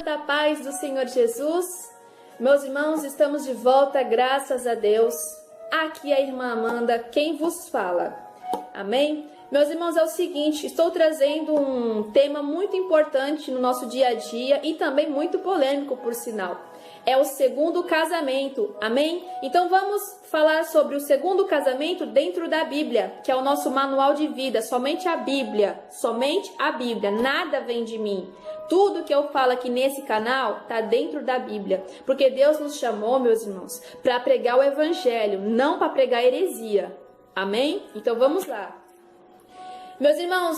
Da paz do Senhor Jesus, meus irmãos, estamos de volta, graças a Deus. Aqui é a irmã Amanda, quem vos fala. Amém? Meus irmãos, é o seguinte, estou trazendo um tema muito importante no nosso dia a dia e também muito polêmico, por sinal. É o segundo casamento, amém? Então vamos falar sobre o segundo casamento dentro da Bíblia, que é o nosso manual de vida, somente a Bíblia, nada vem de mim. Tudo que eu falo aqui nesse canal está dentro da Bíblia, porque Deus nos chamou, meus irmãos, para pregar o Evangelho, não para pregar heresia, amém? Então vamos lá. Meus irmãos,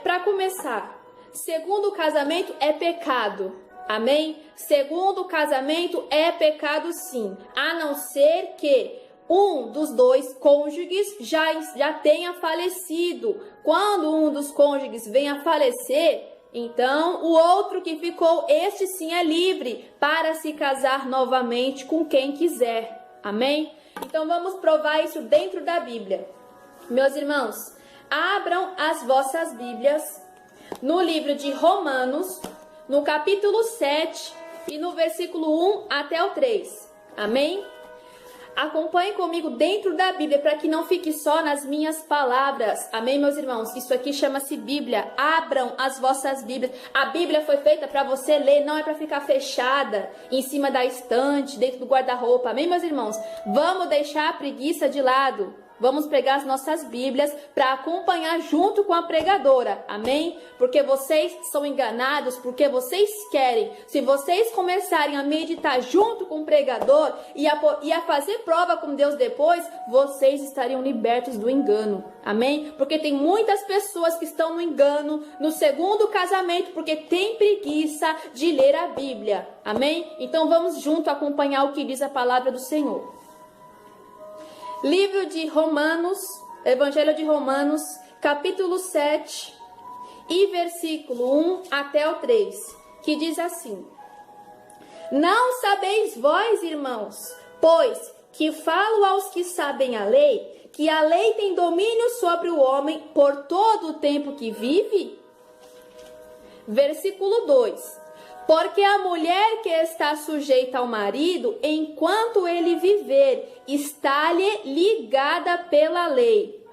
para começar, segundo casamento é pecado. Amém? Segundo casamento é pecado sim, a não ser que um dos dois cônjuges já tenha falecido. Quando um dos cônjuges vem a falecer, então o outro que ficou, este sim é livre para se casar novamente com quem quiser. Amém? Então vamos provar isso dentro da Bíblia. Meus irmãos, abram as vossas Bíblias no livro de Romanos, no capítulo 7 e no versículo 1 até o 3. Amém? Acompanhe comigo dentro da Bíblia para que não fique só nas minhas palavras. Amém, meus irmãos? Isso aqui chama-se Bíblia. Abram as vossas Bíblias. A Bíblia foi feita para você ler, não é para ficar fechada em cima da estante, dentro do guarda-roupa. Amém, meus irmãos? Vamos deixar a preguiça de lado. Vamos pregar as nossas Bíblias para acompanhar junto com a pregadora, amém? Porque vocês são enganados, porque vocês querem. Se vocês começarem a meditar junto com o pregador e a fazer prova com Deus depois, vocês estariam libertos do engano, amém? Porque tem muitas pessoas que estão no engano, no segundo casamento, porque tem preguiça de ler a Bíblia, amém? Então vamos junto acompanhar o que diz a palavra do Senhor. Livro de Romanos, Evangelho de Romanos, capítulo 7 e versículo 1 até o 3, que diz assim: Não sabeis vós, irmãos, pois que falo aos que sabem a lei, que a lei tem domínio sobre o homem por todo o tempo que vive? Versículo 2: Porque a mulher que está sujeita ao marido, enquanto ele viver, está-lhe ligada pela lei.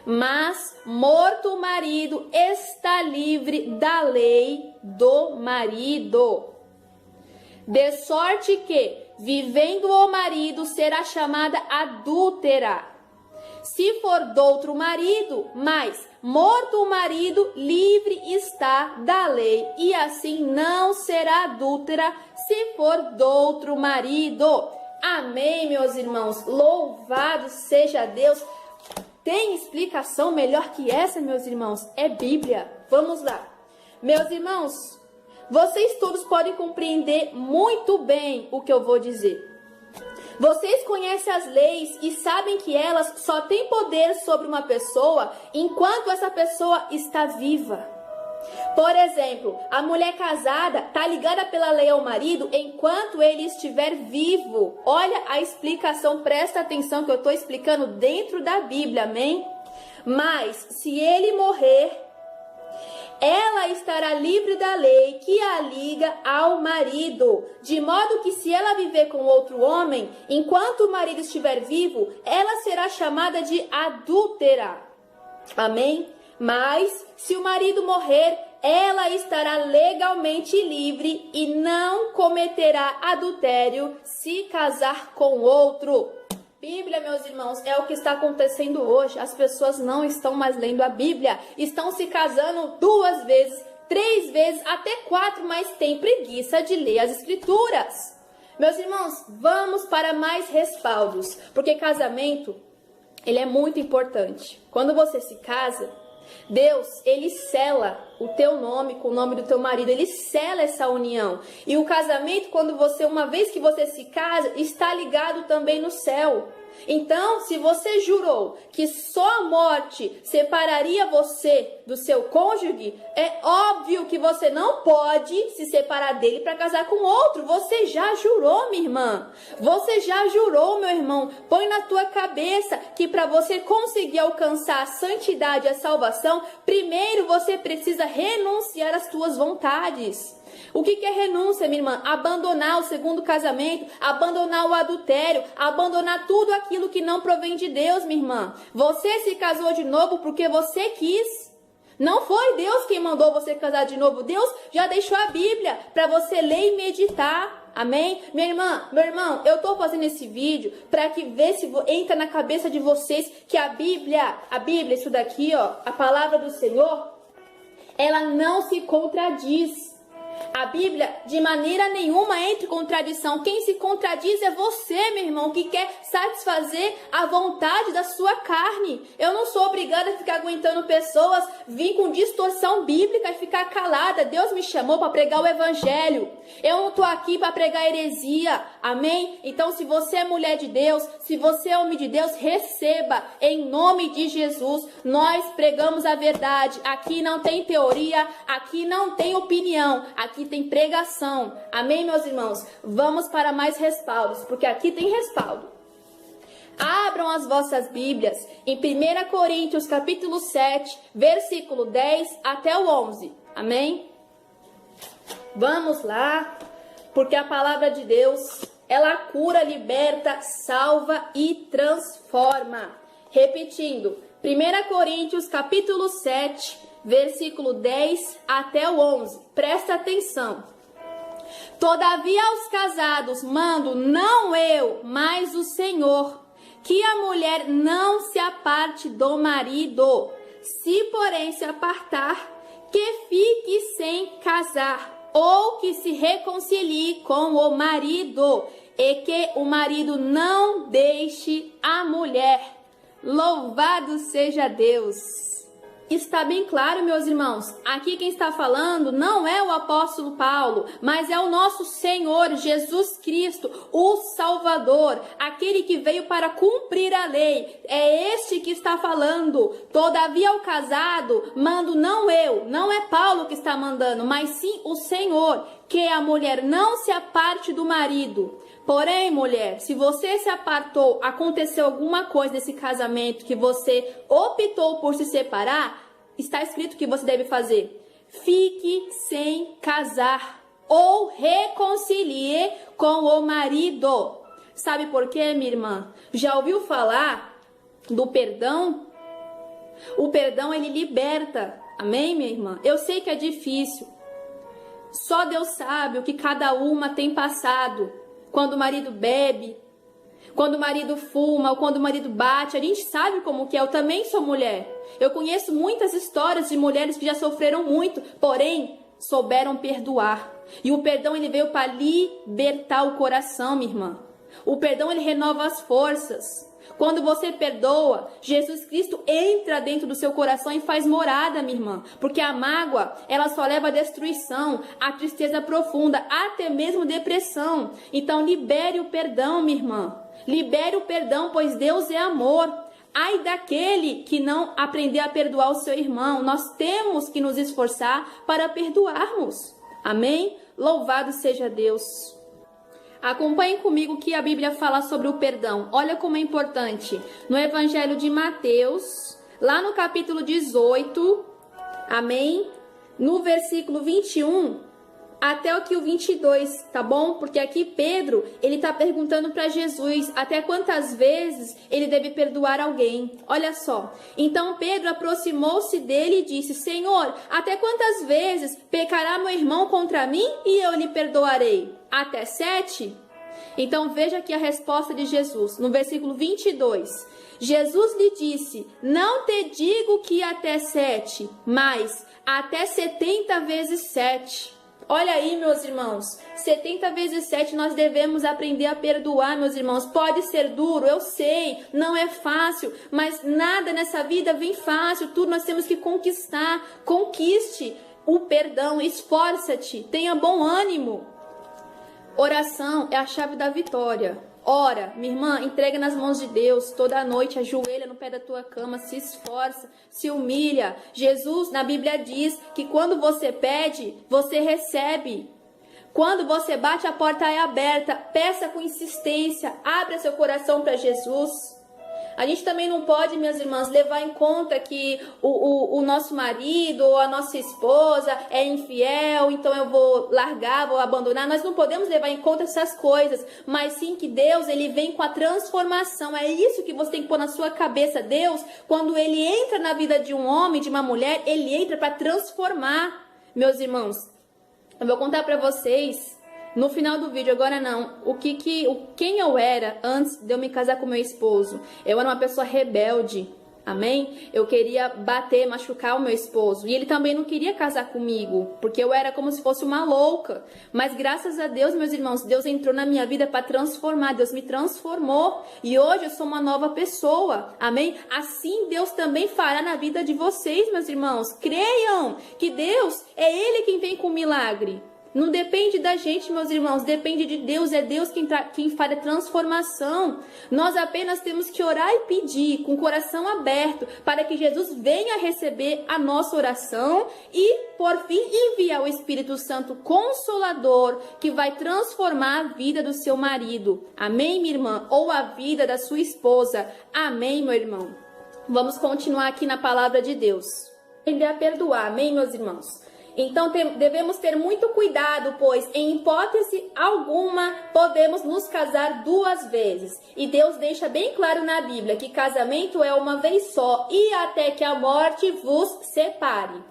Mas, morto o marido, está livre da lei do marido. De sorte que, vivendo o marido, será chamada adúltera. Se for doutro marido, mas morto o marido, livre está da lei, e assim não será adúltera se for doutro marido. Amém, meus irmãos? Louvado seja Deus. Tem explicação melhor que essa, meus irmãos? É Bíblia. Vamos lá. Meus irmãos, vocês todos podem compreender muito bem o que eu vou dizer. Vocês conhecem as leis e sabem que elas só têm poder sobre uma pessoa enquanto essa pessoa está viva. Por exemplo, a mulher casada está ligada pela lei ao marido enquanto ele estiver vivo. Olha a explicação, presta atenção que eu estou explicando dentro da Bíblia, amém? Mas se ele morrer, ela estará livre da lei que a liga ao marido, de modo que se ela viver com outro homem, enquanto o marido estiver vivo, ela será chamada de adúltera. Amém? Mas se o marido morrer, ela estará legalmente livre e não cometerá adultério se casar com outro. Bíblia, meus irmãos, é o que está acontecendo hoje. As pessoas não estão mais lendo a Bíblia. Estão se casando 2 vezes, 3 vezes, até 4, mas tem preguiça de ler as Escrituras. Meus irmãos, vamos para mais respaldos, porque casamento, ele é muito importante. Quando você se casa, Deus, ele sela o teu nome com o nome do teu marido, ele sela essa união. E o casamento, uma vez que você se casa, está ligado também no céu. Então, se você jurou que só a morte separaria você do seu cônjuge, é óbvio que você não pode se separar dele para casar com outro. Você já jurou, minha irmã. Você já jurou, meu irmão. Põe na tua cabeça que para você conseguir alcançar a santidade e a salvação, primeiro você precisa renunciar às tuas vontades. O que é renúncia, minha irmã? Abandonar o segundo casamento, abandonar o adultério, abandonar tudo aquilo que não provém de Deus, minha irmã. Você se casou de novo porque você quis. Não foi Deus quem mandou você casar de novo. Deus já deixou a Bíblia para você ler e meditar. Amém? Minha irmã, meu irmão, eu tô fazendo esse vídeo para que ver se entra na cabeça de vocês que a Bíblia, isso daqui, ó, a palavra do Senhor, ela não se contradiz. A Bíblia, de maneira nenhuma, entra em contradição. Quem se contradiz é você, meu irmão, que quer satisfazer a vontade da sua carne. Eu não sou obrigada a ficar aguentando pessoas vir com distorção bíblica e ficar calada. Deus me chamou para pregar o evangelho. Eu não estou aqui para pregar heresia. Amém? Então, se você é mulher de Deus, se você é homem de Deus, receba em nome de Jesus. Nós pregamos a verdade. Aqui não tem teoria, aqui não tem opinião. Aqui tem pregação. Amém, meus irmãos? Vamos para mais respaldos, porque aqui tem respaldo. Abram as vossas Bíblias em 1 Coríntios capítulo 7, versículo 10 até o 11. Amém? Vamos lá, porque a palavra de Deus, ela cura, liberta, salva e transforma. Repetindo, 1 Coríntios capítulo 7, versículo 10 até o 11. Presta atenção. Todavia aos casados mando, não eu, mas o Senhor, que a mulher não se aparte do marido. Se, porém, se apartar, que fique sem casar, ou que se reconcilie com o marido, e que o marido não deixe a mulher. Louvado seja Deus! Está bem claro, meus irmãos, aqui quem está falando não é o apóstolo Paulo, mas é o nosso Senhor Jesus Cristo, o Salvador, aquele que veio para cumprir a lei. É este que está falando. Todavia ao casado mando não eu, não é Paulo que está mandando, mas sim o Senhor, que a mulher não se aparte do marido. Porém, mulher, se você se apartou, aconteceu alguma coisa nesse casamento que você optou por se separar, está escrito que você deve fazer. Fique sem casar ou reconcilie com o marido. Sabe por quê, minha irmã? Já ouviu falar do perdão? O perdão, ele liberta. Amém, minha irmã? Eu sei que é difícil. Só Deus sabe o que cada uma tem passado. Quando o marido bebe, quando o marido fuma, ou quando o marido bate, a gente sabe como que é. Eu também sou mulher. Eu conheço muitas histórias de mulheres que já sofreram muito, porém souberam perdoar. E o perdão, ele veio para libertar o coração, minha irmã. O perdão, ele renova as forças. Quando você perdoa, Jesus Cristo entra dentro do seu coração e faz morada, minha irmã. Porque a mágoa, ela só leva à destruição, à tristeza profunda, até mesmo depressão. Então libere o perdão, minha irmã. Libere o perdão, pois Deus é amor. Ai daquele que não aprender a perdoar o seu irmão. Nós temos que nos esforçar para perdoarmos. Amém? Louvado seja Deus. Acompanhem comigo o que a Bíblia fala sobre o perdão. Olha como é importante. No Evangelho de Mateus, lá no capítulo 18, amém? No versículo 21 até o 22, tá bom? Porque aqui Pedro, ele tá perguntando para Jesus até quantas vezes ele deve perdoar alguém. Olha só. Então Pedro aproximou-se dele e disse: Senhor, até quantas vezes pecará meu irmão contra mim e eu lhe perdoarei? Até 7? Então veja aqui a resposta de Jesus, no versículo 22. Jesus lhe disse: não te digo que até 7, mas até 70 vezes 7. Olha aí, meus irmãos, 70 vezes 7 nós devemos aprender a perdoar, meus irmãos. Pode ser duro, eu sei, não é fácil, mas nada nessa vida vem fácil, tudo nós temos que conquistar. Conquiste o perdão, esforça-te, tenha bom ânimo. Oração é a chave da vitória. Ora, minha irmã, entrega nas mãos de Deus toda noite, ajoelha no pé da tua cama, se esforça, se humilha. Jesus, na Bíblia, diz que quando você pede, você recebe. Quando você bate, a porta é aberta. Peça com insistência, abra seu coração para Jesus. A gente também não pode, minhas irmãs, levar em conta que o nosso marido ou a nossa esposa é infiel, então eu vou largar, vou abandonar. Nós não podemos levar em conta essas coisas, mas sim que Deus, ele vem com a transformação. É isso que você tem que pôr na sua cabeça. Deus, quando ele entra na vida de um homem, de uma mulher, ele entra para transformar. Meus irmãos, eu vou contar para vocês no final do vídeo, agora não, quem eu era antes de eu me casar com meu esposo. Eu era uma pessoa rebelde, amém? Eu queria bater, machucar o meu esposo. E ele também não queria casar comigo, porque eu era como se fosse uma louca. Mas graças a Deus, meus irmãos, Deus entrou na minha vida para transformar. Deus me transformou. E hoje eu sou uma nova pessoa, amém? Assim Deus também fará na vida de vocês, meus irmãos. Creiam que Deus é Ele quem vem com o milagre. Não depende da gente, meus irmãos, depende de Deus, é Deus quem faz a transformação. Nós apenas temos que orar e pedir com o coração aberto para que Jesus venha receber a nossa oração e, por fim, enviar o Espírito Santo Consolador que vai transformar a vida do seu marido. Amém, minha irmã? Ou a vida da sua esposa. Amém, meu irmão? Vamos continuar aqui na palavra de Deus. Aprender a perdoar, amém, meus irmãos? Então devemos ter muito cuidado, pois em hipótese alguma podemos nos casar 2 vezes. E Deus deixa bem claro na Bíblia que casamento é uma vez só e até que a morte vos separe.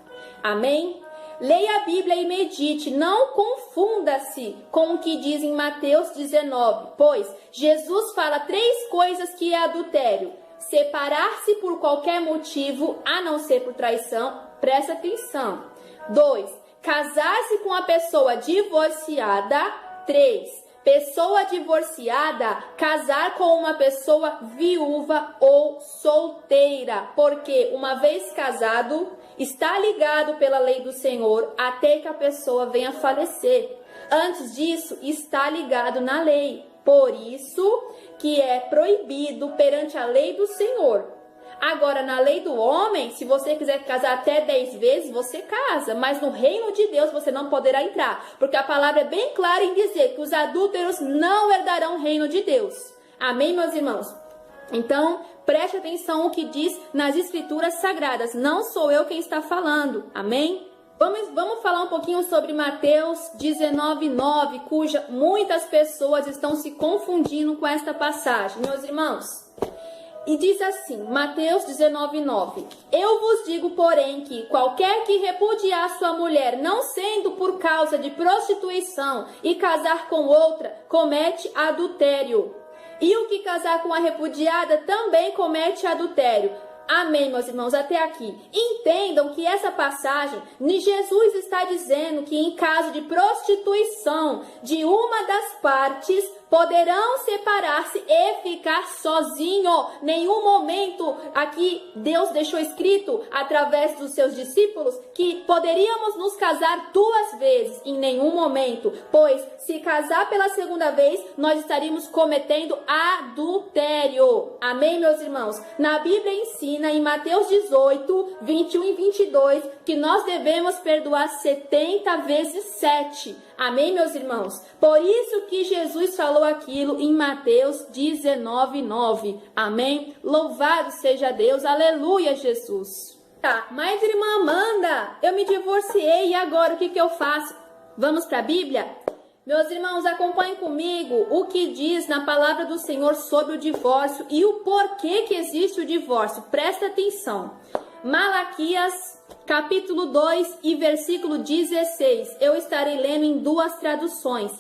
Amém? Leia a Bíblia e medite, não confunda-se com o que diz em Mateus 19, pois Jesus fala 3 coisas que é adultério. Separar-se por qualquer motivo, a não ser por traição, presta atenção. 2. Casar-se com uma pessoa divorciada. 3. Pessoa divorciada, casar com uma pessoa viúva ou solteira. Porque uma vez casado, está ligado pela lei do Senhor até que a pessoa venha falecer. Antes disso, está ligado na lei. Por isso que é proibido perante a lei do Senhor. Agora, na lei do homem, se você quiser casar até 10 vezes, você casa. Mas no reino de Deus você não poderá entrar. Porque a palavra é bem clara em dizer que os adúlteros não herdarão o reino de Deus. Amém, meus irmãos? Então, preste atenção ao que diz nas escrituras sagradas. Não sou eu quem está falando. Amém? Vamos falar um pouquinho sobre Mateus 19:9, cuja muitas pessoas estão se confundindo com esta passagem. Meus irmãos, e diz assim, Mateus 19:9, eu vos digo, porém, que qualquer que repudiar sua mulher, não sendo por causa de prostituição, e casar com outra, comete adultério. E o que casar com a repudiada também comete adultério. Amém, meus irmãos, até aqui. Entendam que essa passagem, Jesus está dizendo que em caso de prostituição de uma das partes, poderão separar-se e ficar sozinho. Nenhum momento aqui Deus deixou escrito através dos seus discípulos que poderíamos nos casar 2 vezes. Em nenhum momento, pois se casar pela segunda vez, nós estaríamos cometendo adultério. Amém, meus irmãos? Na Bíblia ensina em Mateus 18, 21 e 22 que nós devemos perdoar 70 vezes 7. Amém, meus irmãos? Por isso que Jesus falou aquilo em Mateus 19:9. Amém? Louvado seja Deus. Aleluia, Jesus. Tá, mas irmã Amanda, eu me divorciei e agora o que eu faço? Vamos para a Bíblia? Meus irmãos, acompanhem comigo o que diz na palavra do Senhor sobre o divórcio e o porquê que existe o divórcio. Presta atenção. Malaquias, capítulo 2 e versículo 16. Eu estarei lendo em 2 traduções.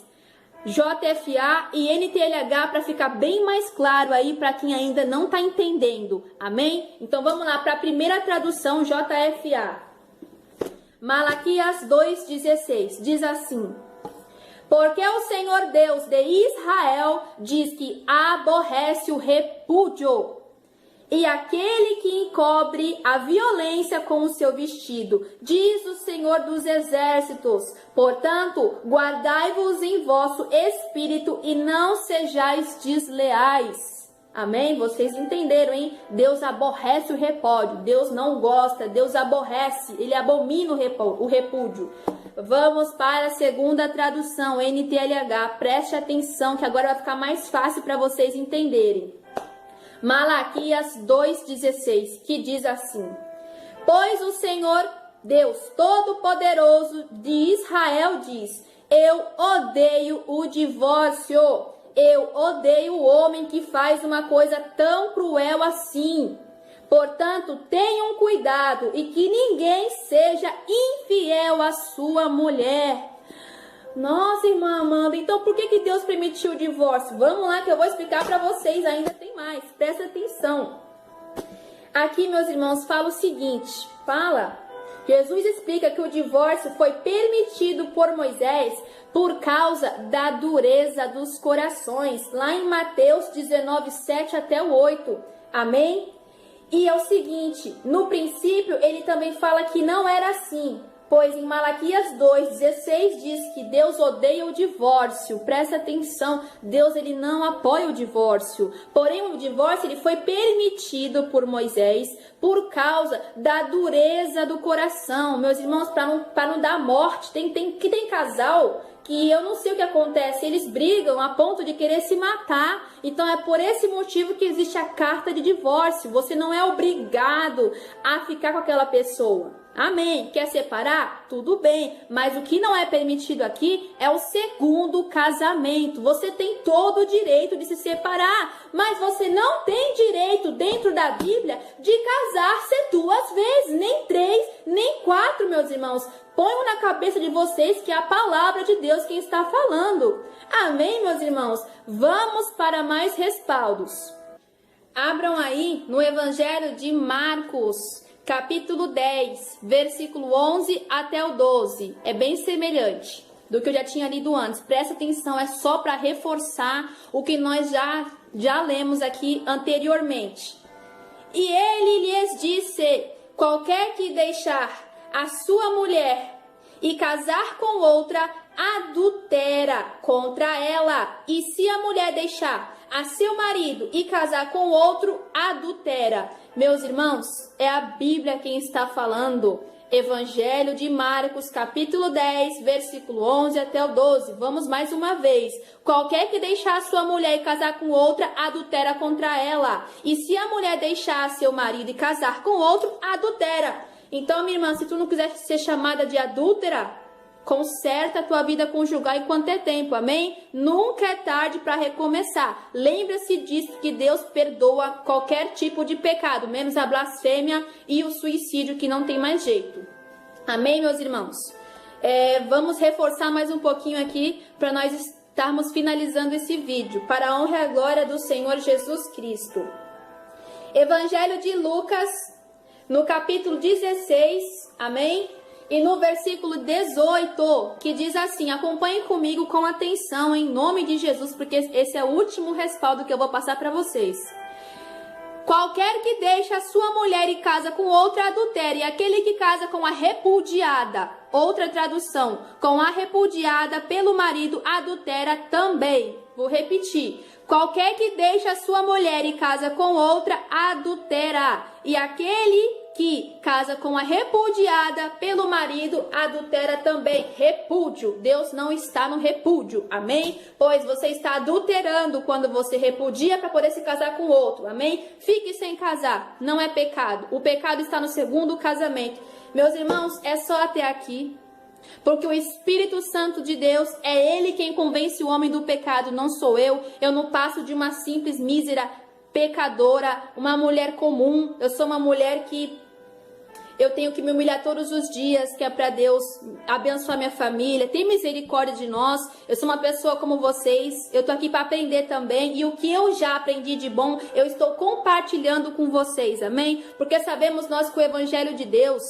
JFA e NTLH para ficar bem mais claro aí para quem ainda não está entendendo. Amém? Então vamos lá para a primeira tradução, JFA. Malaquias 2,16. Diz assim: porque o Senhor Deus de Israel diz que aborrece o repúdio e aquele que encobre a violência com o seu vestido, diz o Senhor dos exércitos. Portanto, guardai-vos em vosso espírito e não sejais desleais. Amém? Vocês entenderam, hein? Deus aborrece o repúdio, Deus não gosta, Deus aborrece, Ele abomina o repúdio. Vamos para a segunda tradução, NTLH. Preste atenção que agora vai ficar mais fácil para vocês entenderem. Malaquias 2,16, que diz assim: Pois o Senhor Deus Todo-Poderoso de Israel diz: Eu odeio o divórcio. Eu odeio o homem que faz uma coisa tão cruel assim. Portanto, tenham cuidado e que ninguém seja infiel à sua mulher. Nossa, irmã Amanda, então por que Deus permitiu o divórcio? Vamos lá que eu vou explicar para vocês, ainda tem mais, presta atenção. Aqui, meus irmãos, fala o seguinte, Jesus explica que o divórcio foi permitido por Moisés por causa da dureza dos corações, lá em Mateus 19, 7 até o 8, amém? E é o seguinte, no princípio ele também fala que não era assim, pois em Malaquias 2,16 diz que Deus odeia o divórcio. Presta atenção, Deus ele não apoia o divórcio. Porém, o divórcio ele foi permitido por Moisés por causa da dureza do coração. Meus irmãos, para não dar morte, tem casal que eu não sei o que acontece, eles brigam a ponto de querer se matar. Então é por esse motivo que existe a carta de divórcio. Você não é obrigado a ficar com aquela pessoa. Amém? Quer separar? Tudo bem. Mas o que não é permitido aqui é o segundo casamento. Você tem todo o direito de se separar, mas você não tem direito dentro da Bíblia de casar-se 2 vezes, nem 3, nem 4, meus irmãos. Ponham na cabeça de vocês que é a palavra de Deus quem está falando. Amém, meus irmãos? Vamos para mais respaldos. Abram aí no Evangelho de Marcos, capítulo 10, versículo 11 até o 12. É bem semelhante do que eu já tinha lido antes. Presta atenção, é só para reforçar o que nós já lemos aqui anteriormente. E ele lhes disse: qualquer que deixar a sua mulher e casar com outra, adultera contra ela. E se a mulher deixar a seu marido e casar com outro, adultera. Meus irmãos, é a Bíblia quem está falando. Evangelho de Marcos, capítulo 10, versículo 11 até o 12. Vamos mais uma vez. Qualquer que deixar a sua mulher e casar com outra, adultera contra ela. E se a mulher deixar seu marido e casar com outro, adultera. Então, minha irmã, se tu não quiser ser chamada de adúltera, conserta a tua vida conjugal enquanto é tempo, amém? Nunca é tarde para recomeçar. Lembra-se disso, que Deus perdoa qualquer tipo de pecado, menos a blasfêmia e o suicídio, que não tem mais jeito. Amém, meus irmãos? Vamos reforçar mais um pouquinho aqui para nós estarmos finalizando esse vídeo, para a honra e a glória do Senhor Jesus Cristo. Evangelho de Lucas, no capítulo 16, amém? E no versículo 18, que diz assim, acompanhem comigo com atenção, em nome de Jesus, porque esse é o último respaldo que eu vou passar para vocês. Qualquer que deixe a sua mulher e casa com outra, adultera, e aquele que casa com a repudiada, outra tradução, com a repudiada pelo marido, adultera também. Vou repetir. Qualquer que deixe a sua mulher e casa com outra, adultera. E aquele que casa com a repudiada pelo marido, adultera também. Repúdio. Deus não está no repúdio. Amém? Pois você está adulterando quando você repudia para poder se casar com outro. Amém? Fique sem casar. Não é pecado. O pecado está no segundo casamento. Meus irmãos, é só até aqui. Porque o Espírito Santo de Deus é Ele quem convence o homem do pecado, não sou eu. Eu não passo de uma simples mísera pecadora, uma mulher comum. Eu sou uma mulher que eu tenho que me humilhar todos os dias, que é para Deus abençoar minha família, ter misericórdia de nós. Eu sou uma pessoa como vocês, eu tô aqui para aprender também, e o que eu já aprendi de bom, eu estou compartilhando com vocês, amém? Porque sabemos nós que o Evangelho de Deus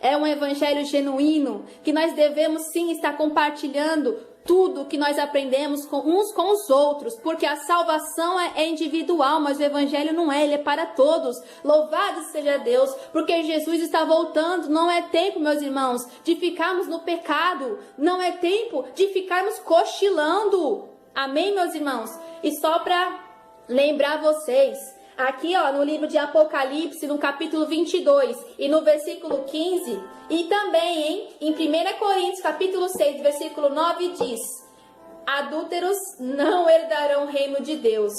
é um evangelho genuíno, que nós devemos sim estar compartilhando tudo que nós aprendemos uns com os outros, porque a salvação é individual, mas o evangelho não é, ele é para todos. Louvado seja Deus, porque Jesus está voltando. Não é tempo, meus irmãos, de ficarmos no pecado, não é tempo de ficarmos cochilando. Amém, meus irmãos? E só para lembrar vocês, aqui, ó, no livro de Apocalipse, no capítulo 22 e no versículo 15, e também, em 1 Coríntios, capítulo 6, versículo 9, diz: adúlteros não herdarão o reino de Deus.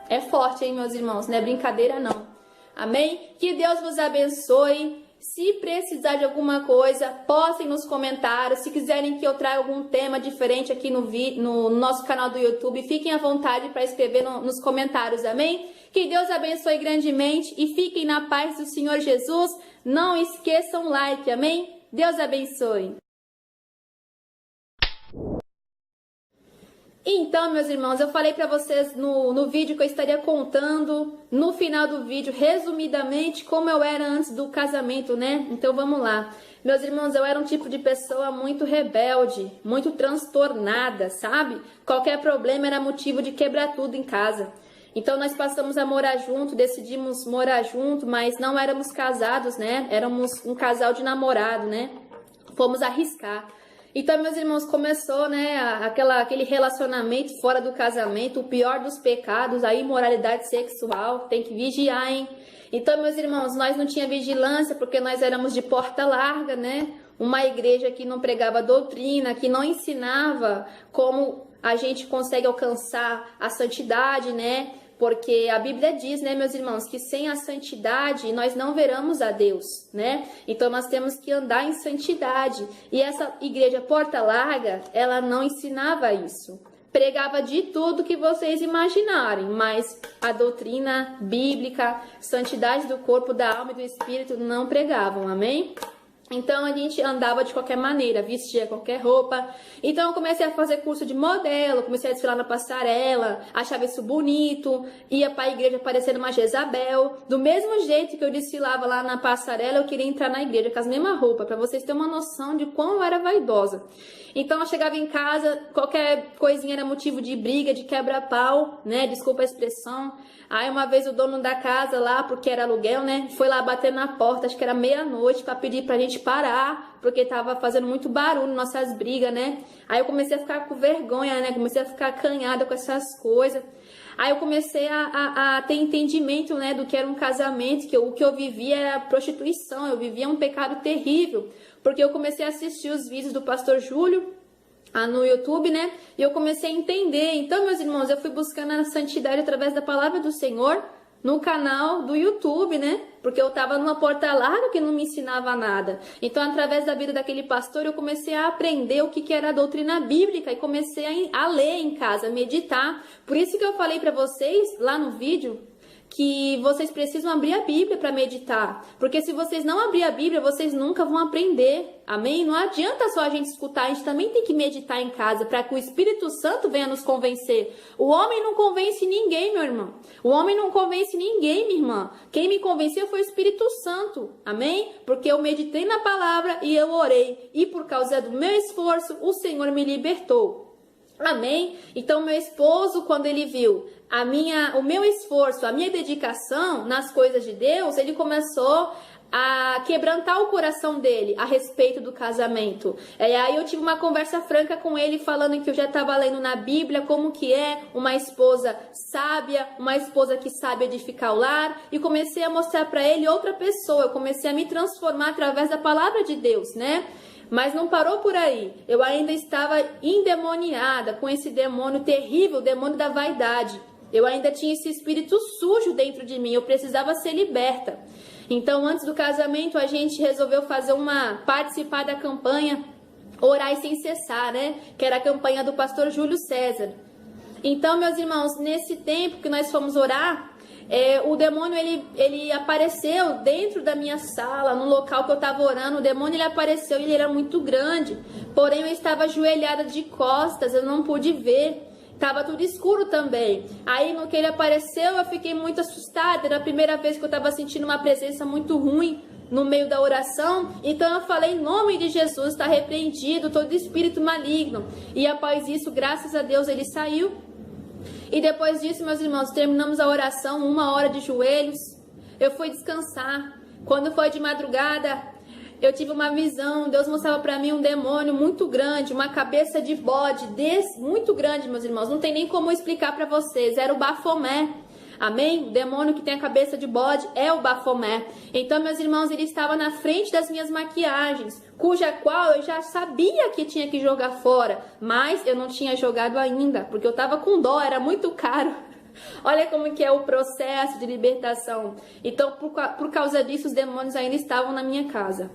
É forte, hein, meus irmãos? Não é brincadeira, não. Amém? Que Deus vos abençoe. Se precisar de alguma coisa, postem nos comentários. Se quiserem que eu traga algum tema diferente aqui no nosso canal do YouTube, fiquem à vontade para escrever nos comentários, amém? Que Deus abençoe grandemente e fiquem na paz do Senhor Jesus. Não esqueçam o like, amém? Deus abençoe. Então, meus irmãos, eu falei para vocês no vídeo que eu estaria contando no final do vídeo, resumidamente, como eu era antes do casamento, né? Então, vamos lá. Meus irmãos, eu era um tipo de pessoa muito rebelde, muito transtornada, sabe? Qualquer problema era motivo de quebrar tudo em casa. Então, nós passamos a morar junto, decidimos morar junto, mas não éramos casados, né? Éramos um casal de namorado, né? Fomos arriscar. Então, meus irmãos, começou, né, aquele relacionamento fora do casamento, o pior dos pecados, a imoralidade sexual, tem que vigiar, hein? Então, meus irmãos, nós não tinha vigilância porque nós éramos de porta larga, né? Uma igreja que não pregava doutrina, que não ensinava como a gente consegue alcançar a santidade, né? Porque a Bíblia diz, né, meus irmãos, que sem a santidade nós não veremos a Deus, né? Então nós temos que andar em santidade. E essa igreja porta larga, ela não ensinava isso. Pregava de tudo que vocês imaginarem, mas a doutrina bíblica, santidade do corpo, da alma e do espírito não pregavam, amém? Então a gente andava de qualquer maneira, vestia qualquer roupa. Então eu comecei a fazer curso de modelo, comecei a desfilar na passarela, achava isso bonito, ia para a igreja parecendo uma Jezabel. Do mesmo jeito que eu desfilava lá na passarela, eu queria entrar na igreja com as mesmas roupas, para vocês terem uma noção de quão eu era vaidosa. Então eu chegava em casa, qualquer coisinha era motivo de briga, de quebra-pau, né? Desculpa a expressão. Aí uma vez o dono da casa lá, porque era aluguel, né? Foi lá bater na porta, acho que era meia-noite, para pedir pra gente parar, porque tava fazendo muito barulho nossas brigas, né? Aí eu comecei a ficar com vergonha, né? Comecei a ficar acanhada com essas coisas. Aí eu comecei a ter entendimento, né, do que era um casamento, que o que eu vivia era prostituição, eu vivia um pecado terrível, porque eu comecei a assistir os vídeos do pastor Júlio no YouTube, né, e eu comecei a entender. Então, meus irmãos, eu fui buscando a santidade através da palavra do Senhor, no canal do YouTube, né? Porque eu tava numa porta larga que não me ensinava nada. Então, através da vida daquele pastor, eu comecei a aprender o que era a doutrina bíblica e comecei a ler em casa, a meditar. Por isso que eu falei para vocês lá no vídeo que vocês precisam abrir a Bíblia para meditar. Porque se vocês não abrir a Bíblia, vocês nunca vão aprender. Amém? Não adianta só a gente escutar, a gente também tem que meditar em casa para que o Espírito Santo venha nos convencer. O homem não convence ninguém, meu irmão. O homem não convence ninguém, minha irmã. Quem me convenceu foi o Espírito Santo. Amém? Porque eu meditei na palavra e eu orei. E por causa do meu esforço, o Senhor me libertou. Amém? Então, meu esposo, quando ele viu o meu esforço, a minha dedicação nas coisas de Deus, ele começou a quebrantar o coração dele a respeito do casamento. Aí eu tive uma conversa franca com ele, falando que eu já estava lendo na Bíblia como que é uma esposa sábia, uma esposa que sabe edificar o lar, e comecei a mostrar para ele outra pessoa. Eu comecei a me transformar através da palavra de Deus, né? Mas não parou por aí. Eu ainda estava endemoniada com esse demônio terrível, o demônio da vaidade. Eu ainda tinha esse espírito sujo dentro de mim. Eu precisava ser liberta. Então, antes do casamento, a gente resolveu participar da campanha Orar Sem Cessar, né? Que era a campanha do pastor Júlio César. Então, meus irmãos, nesse tempo que nós fomos orar, o demônio ele apareceu dentro da minha sala, no local que eu estava orando. O demônio ele apareceu e ele era muito grande, porém eu estava ajoelhada de costas, eu não pude ver, estava tudo escuro também. Aí no que ele apareceu eu fiquei muito assustada, era a primeira vez que eu estava sentindo uma presença muito ruim no meio da oração. Então eu falei, em nome de Jesus, está repreendido todo espírito maligno. E após isso, graças a Deus, ele saiu. E depois disso, meus irmãos, terminamos a oração, 1 hora de joelhos. Eu fui descansar. Quando foi de madrugada, eu tive uma visão. Deus mostrava para mim um demônio muito grande, uma cabeça de bode muito grande, meus irmãos. Não tem nem como explicar para vocês. Era o Bafomé. Amém? O demônio que tem a cabeça de bode é o Bafomé. Então, meus irmãos, ele estava na frente das minhas maquiagens, cuja qual eu já sabia que tinha que jogar fora, mas eu não tinha jogado ainda, porque eu estava com dó, era muito caro. Olha como que é o processo de libertação. Então, por causa disso, os demônios ainda estavam na minha casa.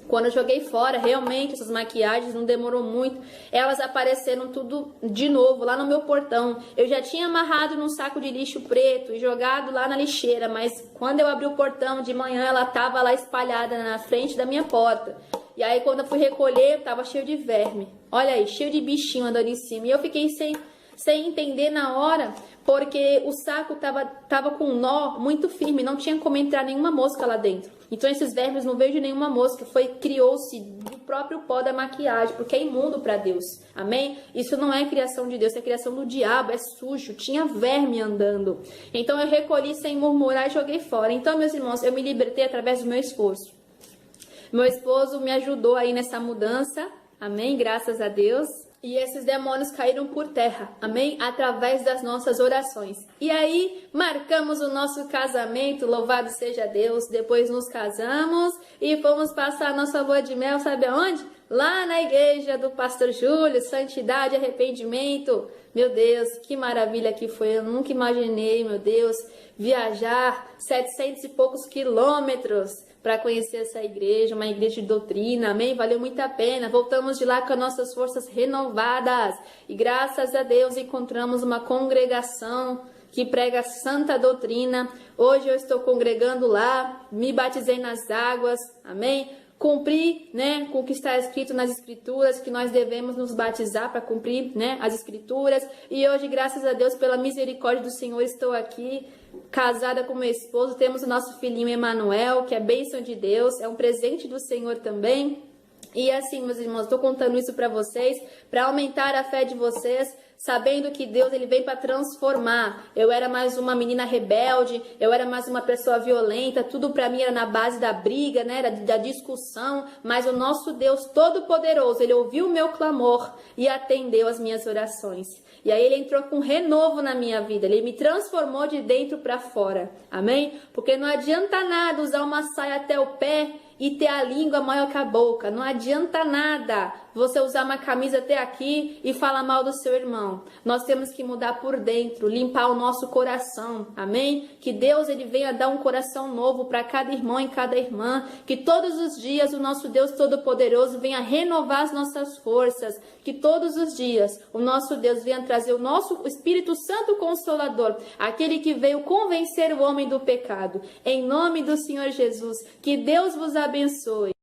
Quando eu joguei fora, realmente, essas maquiagens não demorou muito. Elas apareceram tudo de novo lá no meu portão. Eu já tinha amarrado num saco de lixo preto e jogado lá na lixeira. Mas quando eu abri o portão de manhã, ela estava lá espalhada na frente da minha porta. E aí, quando eu fui recolher, estava cheio de verme. Olha aí, cheio de bichinho andando em cima. E eu fiquei sem entender na hora, porque o saco tava com um nó muito firme, não tinha como entrar nenhuma mosca lá dentro. Então esses vermes não veio de nenhuma mosca, criou-se do próprio pó da maquiagem, porque é imundo para Deus. Amém? Isso não é criação de Deus, é criação do diabo, é sujo, tinha verme andando. Então eu recolhi sem murmurar e joguei fora. Então, meus irmãos, eu me libertei através do meu esforço. Meu esposo me ajudou aí nessa mudança. Amém? Graças a Deus. E esses demônios caíram por terra, amém? Através das nossas orações. E aí, marcamos o nosso casamento, louvado seja Deus. Depois nos casamos e fomos passar a nossa lua de mel, sabe aonde? Lá na igreja do pastor Júlio, santidade, arrependimento. Meu Deus, que maravilha que foi. Eu nunca imaginei, meu Deus, viajar 700 e poucos quilômetros para conhecer essa igreja, uma igreja de doutrina, amém? Valeu muito a pena. Voltamos de lá com as nossas forças renovadas e graças a Deus encontramos uma congregação que prega santa doutrina. Hoje eu estou congregando lá, me batizei nas águas, amém? Cumprir, né, com o que está escrito nas escrituras, que nós devemos nos batizar para cumprir, né, as escrituras. E hoje, graças a Deus, pela misericórdia do Senhor, estou aqui, casada com meu esposo. Temos o nosso filhinho Emanuel, que é bênção de Deus, é um presente do Senhor também. E assim, meus irmãos, estou contando isso para vocês, para aumentar a fé de vocês, sabendo que Deus ele vem para transformar. Eu era mais uma menina rebelde, eu era mais uma pessoa violenta, tudo para mim era na base da briga, né, da discussão, mas o nosso Deus Todo-Poderoso, ele ouviu o meu clamor e atendeu as minhas orações. E aí ele entrou com renovo na minha vida, ele me transformou de dentro para fora, amém? Porque não adianta nada usar uma saia até o pé e ter a língua maior que a boca. Não adianta nada você usar uma camisa até aqui e falar mal do seu irmão. Nós temos que mudar por dentro, limpar o nosso coração, amém? Que Deus ele venha dar um coração novo para cada irmão e cada irmã, que todos os dias o nosso Deus Todo-Poderoso venha renovar as nossas forças, que todos os dias o nosso Deus venha trazer o nosso Espírito Santo Consolador, aquele que veio convencer o homem do pecado. Em nome do Senhor Jesus, que Deus vos abençoe.